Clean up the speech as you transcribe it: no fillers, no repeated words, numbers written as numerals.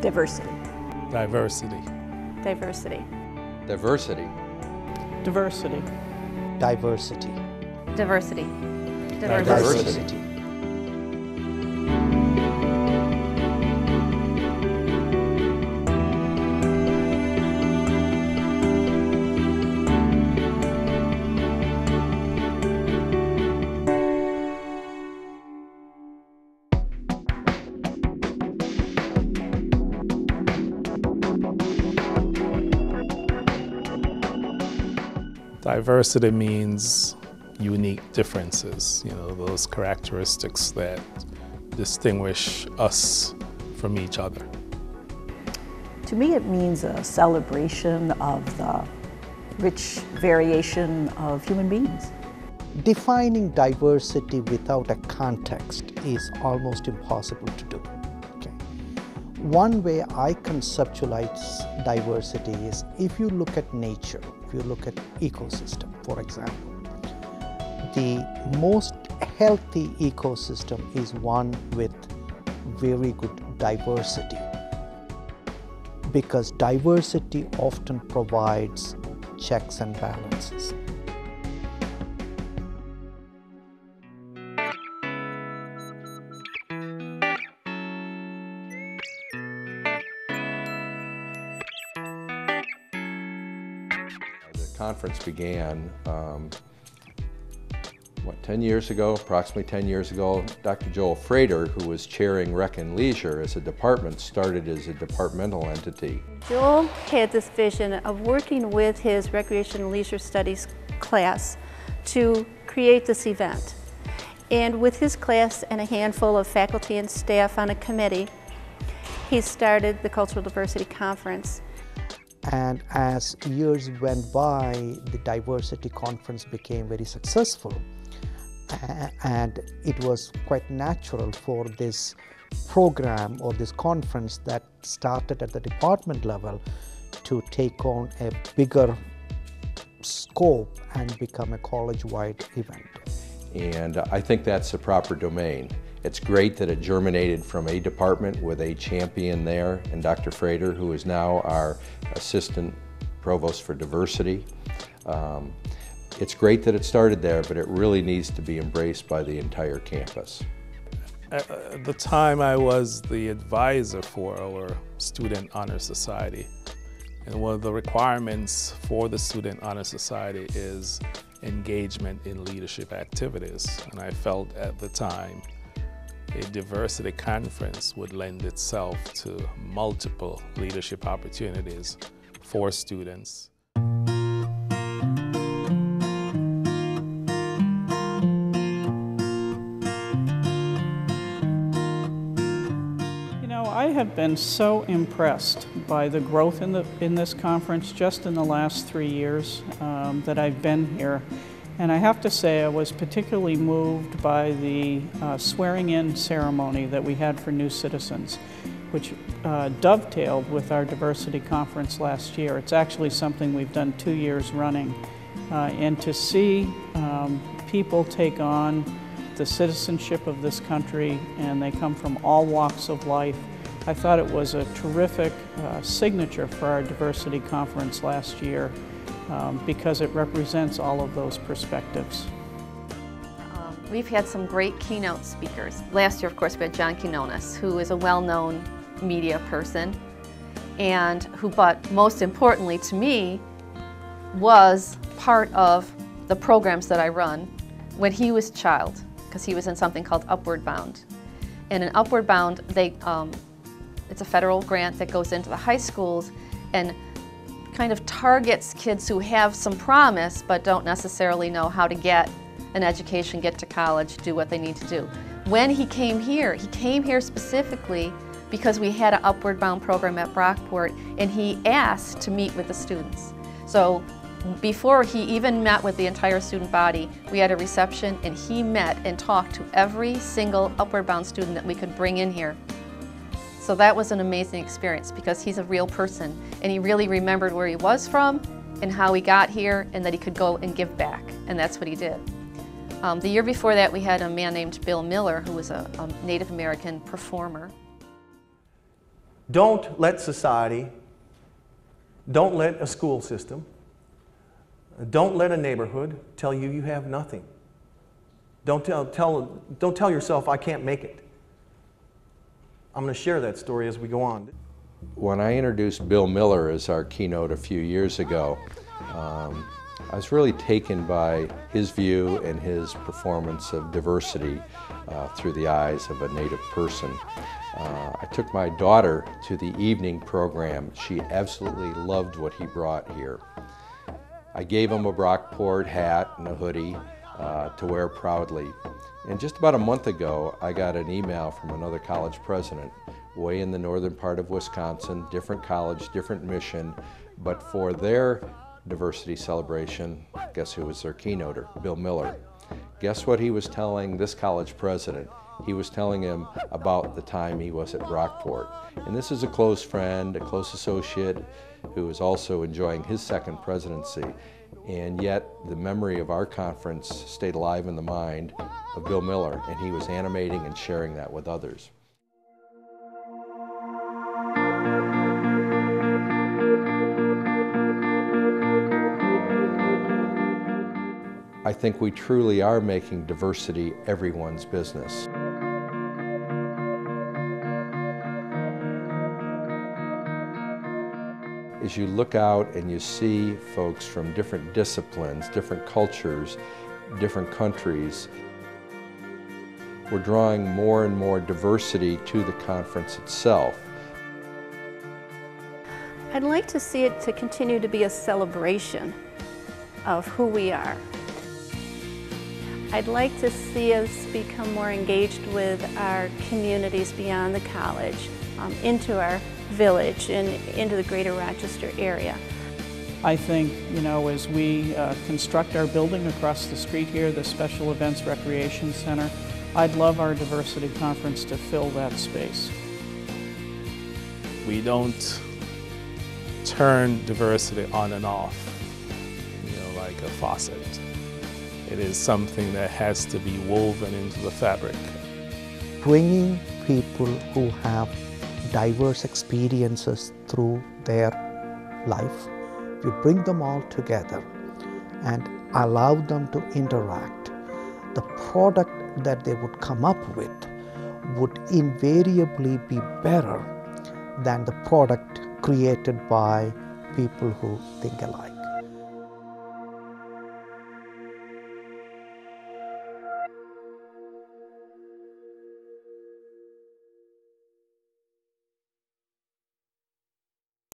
Diversity. Diversity. Diversity. Diversity. Diversity. Diversity. Diversity. Diversity. Diversity means unique differences, those characteristics that distinguish us from each other. To me, it means a celebration of the rich variation of human beings. Defining diversity without a context is almost impossible to do. One way I conceptualize diversity is if you look at nature, if you look at ecosystem, for example, the most healthy ecosystem is one with very good diversity, because diversity often provides checks and balances. The conference began, 10 years ago, approximately 10 years ago. Dr. Joel Frater, who was chairing Rec and Leisure as a department, started as a departmental entity. Joel had this vision of working with his Recreation and Leisure Studies class to create this event. And with his class and a handful of faculty and staff on a committee, he started the Cultural Diversity Conference. And as years went by, the diversity conference became very successful. And it was quite natural for this program or this conference that started at the department level to take on a bigger scope and become a college-wide event. And I think that's the proper domain. It's great that it germinated from a department with a champion there, and Dr. Frater, who is now our Assistant Provost for Diversity. It's great that it started there, but it really needs to be embraced by the entire campus. At the time, I was the advisor for our Student Honor Society. And one of the requirements for the Student Honor Society is engagement in leadership activities. And I felt at the time a diversity conference would lend itself to multiple leadership opportunities for students. I have been so impressed by the growth in this conference just in the last 3 years that I've been here. And I have to say I was particularly moved by the swearing-in ceremony that we had for new citizens, which dovetailed with our diversity conference last year. It's actually something we've done 2 years running. And to see people take on the citizenship of this country, and they come from all walks of life, I thought it was a terrific signature for our diversity conference last year because it represents all of those perspectives. We've had some great keynote speakers. Last year, of course, we had John Quinones, who is a well-known media person, and who, but most importantly to me, was part of the programs that I run when he was a child, because he was in something called Upward Bound. And in Upward Bound, it's a federal grant that goes into the high schools and kind of targets kids who have some promise but don't necessarily know how to get an education, get to college, do what they need to do. When he came here specifically because we had an Upward Bound program at Brockport, and he asked to meet with the students. So before he even met with the entire student body, we had a reception, and he met and talked to every single Upward Bound student that we could bring in here. So that was an amazing experience because he's a real person, and he really remembered where he was from and how he got here, and that he could go and give back, and that's what he did. The year before that, we had a man named Bill Miller, who was a Native American performer. Don't let society, don't let a school system, don't let a neighborhood tell you you have nothing. Don't tell yourself, I can't make it. I'm going to share that story as we go on. When I introduced Bill Miller as our keynote a few years ago, I was really taken by his view and his performance of diversity through the eyes of a Native person. I took my daughter to the evening program. She absolutely loved what he brought here. I gave him a Brockport hat and a hoodie to wear proudly. And just about a month ago, I got an email from another college president way in the northern part of Wisconsin, different college, different mission, but for their diversity celebration, guess who was their keynoter? Bill Miller. Guess what he was telling this college president? He was telling him about the time he was at Brockport. And this is a close friend, a close associate, who is also enjoying his second presidency. And yet the memory of our conference stayed alive in the mind of Bill Miller, and he was animating and sharing that with others. I think we truly are making diversity everyone's business. As you look out and you see folks from different disciplines, different cultures, different countries, we're drawing more and more diversity to the conference itself. I'd like to see it to continue to be a celebration of who we are. I'd like to see us become more engaged with our communities beyond the college, into our village and into the greater Rochester area. I think, as we construct our building across the street here, the Special Events Recreation Center, I'd love our diversity conference to fill that space. We don't turn diversity on and off, like a faucet. It is something that has to be woven into the fabric. Bringing people who have diverse experiences through their life, we bring them all together and allow them to interact. The product that they would come up with would invariably be better than the product created by people who think alike.